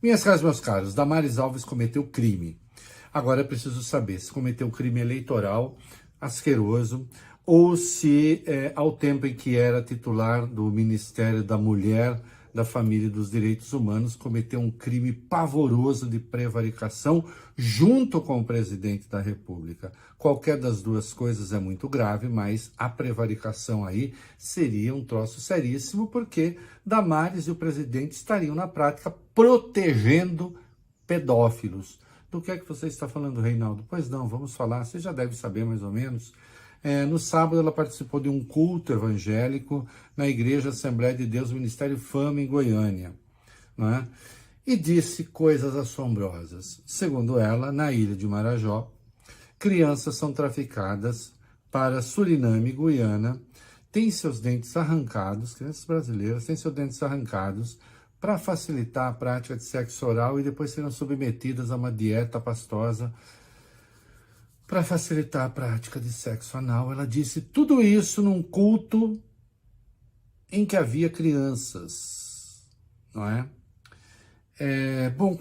Minhas caras, meus caros, Damares Alves cometeu crime. Agora é preciso saber se cometeu crime eleitoral asqueroso ou se, ao tempo em que era titular do Ministério da Mulher, da Família e dos Direitos Humanos, cometeu um crime pavoroso de prevaricação junto com o presidente da República. Qualquer das duas coisas é muito grave, mas a prevaricação aí seria um troço seríssimo, porque Damares e o presidente estariam, na prática, protegendo pedófilos. Do que é que você está falando, Reinaldo? Pois não, vamos falar, você já deve saber mais ou menos. No sábado ela participou de um culto evangélico na Igreja Assembleia de Deus, Ministério Fama, em Goiânia, não é? E disse coisas assombrosas. Segundo ela, na ilha de Marajó, crianças são traficadas para Suriname e Guiana, têm seus dentes arrancados, crianças brasileiras têm seus dentes arrancados para facilitar a prática de sexo oral e depois serão submetidas a uma dieta pastosa para facilitar a prática de sexo anal. Ela disse tudo isso num culto em que havia crianças, não é? Bom,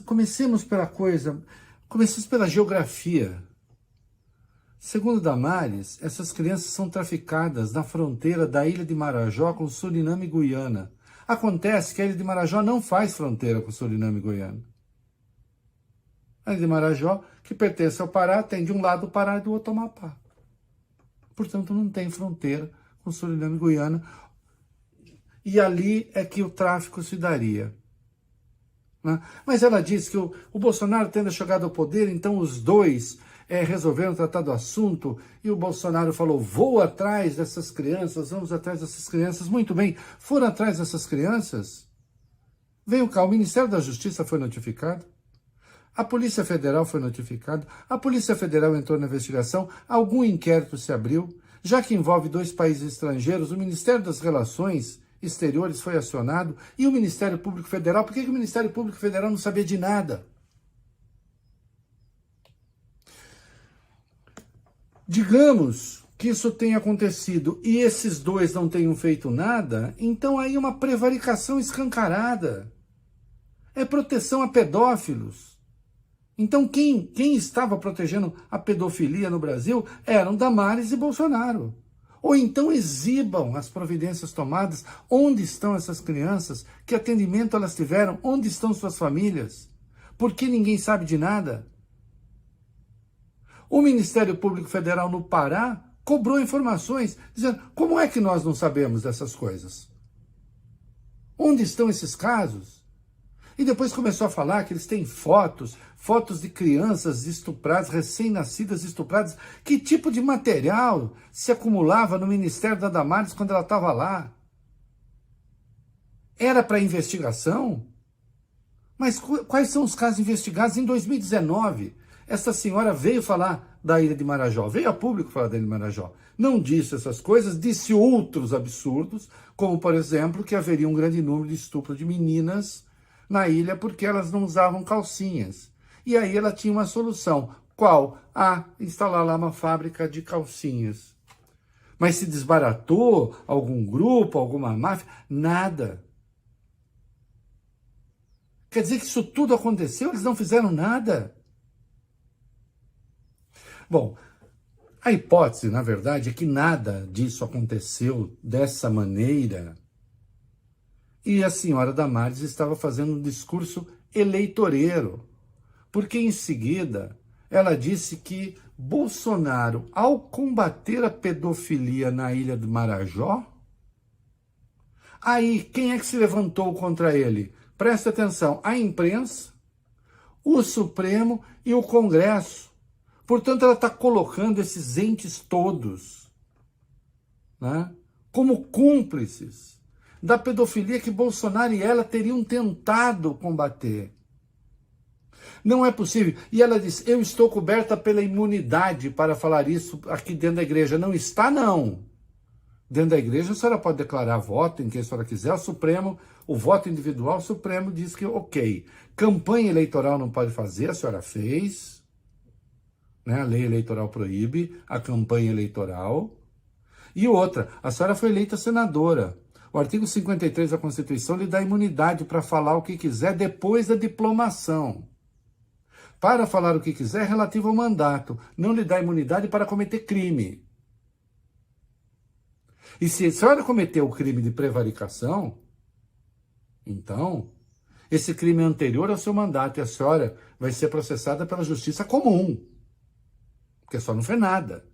comecemos pela geografia. Segundo Damares, essas crianças são traficadas na fronteira da ilha de Marajó com Suriname e Guiana. Acontece que a ilha de Marajó não faz fronteira com Suriname e Guiana. A ilha de Marajó, que pertence ao Pará, tem de um lado o Pará e do outro o Amapá. Portanto, não tem fronteira com Suriname e Guiana. E ali é que o tráfico se daria, né? Mas ela disse que o Bolsonaro tendo chegado ao poder, então os dois resolveram tratar do assunto, e o Bolsonaro falou, vou atrás dessas crianças, vamos atrás dessas crianças. Muito bem, foram atrás dessas crianças? Venham cá, o Ministério da Justiça foi notificado? A Polícia Federal foi notificada, a Polícia Federal entrou na investigação, algum inquérito se abriu, já que envolve dois países estrangeiros, o Ministério das Relações Exteriores foi acionado, e o Ministério Público Federal, por que o Ministério Público Federal não sabia de nada? Digamos que isso tenha acontecido e esses dois não tenham feito nada, então aí é uma prevaricação escancarada, é proteção a pedófilos. Então quem estava protegendo a pedofilia no Brasil eram Damares e Bolsonaro. Ou então exibam as providências tomadas, onde estão essas crianças, que atendimento elas tiveram, onde estão suas famílias, por que ninguém sabe de nada? O Ministério Público Federal no Pará cobrou informações, dizendo, como é que nós não sabemos dessas coisas? Onde estão esses casos? E depois começou a falar que eles têm fotos de crianças estupradas, recém-nascidas estupradas. Que tipo de material se acumulava no Ministério da Damares quando ela estava lá? Era para investigação? Mas quais são os casos investigados? Em 2019, essa senhora veio falar da ilha de Marajó, veio a público falar da ilha de Marajó. Não disse essas coisas, disse outros absurdos, como, por exemplo, que haveria um grande número de estupro de meninas na ilha porque elas não usavam calcinhas. E aí ela tinha uma solução. Qual? Instalar lá uma fábrica de calcinhas. Mas se desbaratou algum grupo, alguma máfia? Nada. Quer dizer que isso tudo aconteceu? Eles não fizeram nada? Bom, a hipótese, na verdade, é que nada disso aconteceu dessa maneira. E a senhora Damares estava fazendo um discurso eleitoreiro, porque em seguida ela disse que Bolsonaro, ao combater a pedofilia na ilha do Marajó, aí quem é que se levantou contra ele? Presta atenção, a imprensa, o Supremo e o Congresso. Portanto, ela está colocando esses entes todos, né, como cúmplices da pedofilia que Bolsonaro e ela teriam tentado combater. Não é possível. E ela diz, eu estou coberta pela imunidade para falar isso aqui dentro da igreja. Não está, não. Dentro da igreja a senhora pode declarar voto em quem a senhora quiser. O Supremo, o voto individual, o Supremo diz que ok. Campanha eleitoral não pode fazer, a senhora fez, né? A lei eleitoral proíbe a campanha eleitoral. E outra, a senhora foi eleita senadora. O artigo 53 da Constituição lhe dá imunidade para falar o que quiser depois da diplomação. Para falar o que quiser relativo ao mandato. Não lhe dá imunidade para cometer crime. E se a senhora cometeu o crime de prevaricação, então, esse crime é anterior ao seu mandato e a senhora vai ser processada pela justiça comum. Porque só não fez nada.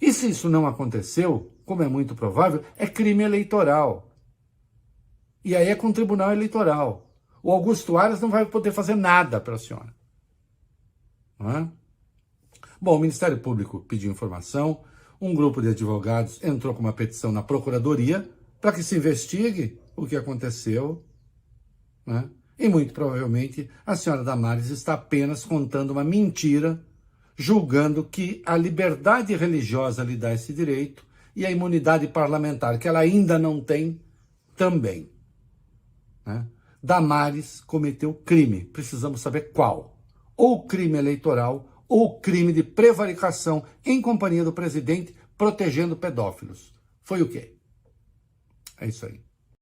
E se isso não aconteceu, como é muito provável, é crime eleitoral. E aí é com o Tribunal Eleitoral. O Augusto Aras não vai poder fazer nada para a senhora. Não é? Bom, o Ministério Público pediu informação, um grupo de advogados entrou com uma petição na Procuradoria para que se investigue o que aconteceu, né? E muito provavelmente a senhora Damares está apenas contando uma mentira, julgando que a liberdade religiosa lhe dá esse direito e a imunidade parlamentar, que ela ainda não tem, também. Né? Damares cometeu crime, precisamos saber qual. Ou crime eleitoral, ou crime de prevaricação em companhia do presidente, protegendo pedófilos. Foi o quê? É isso aí.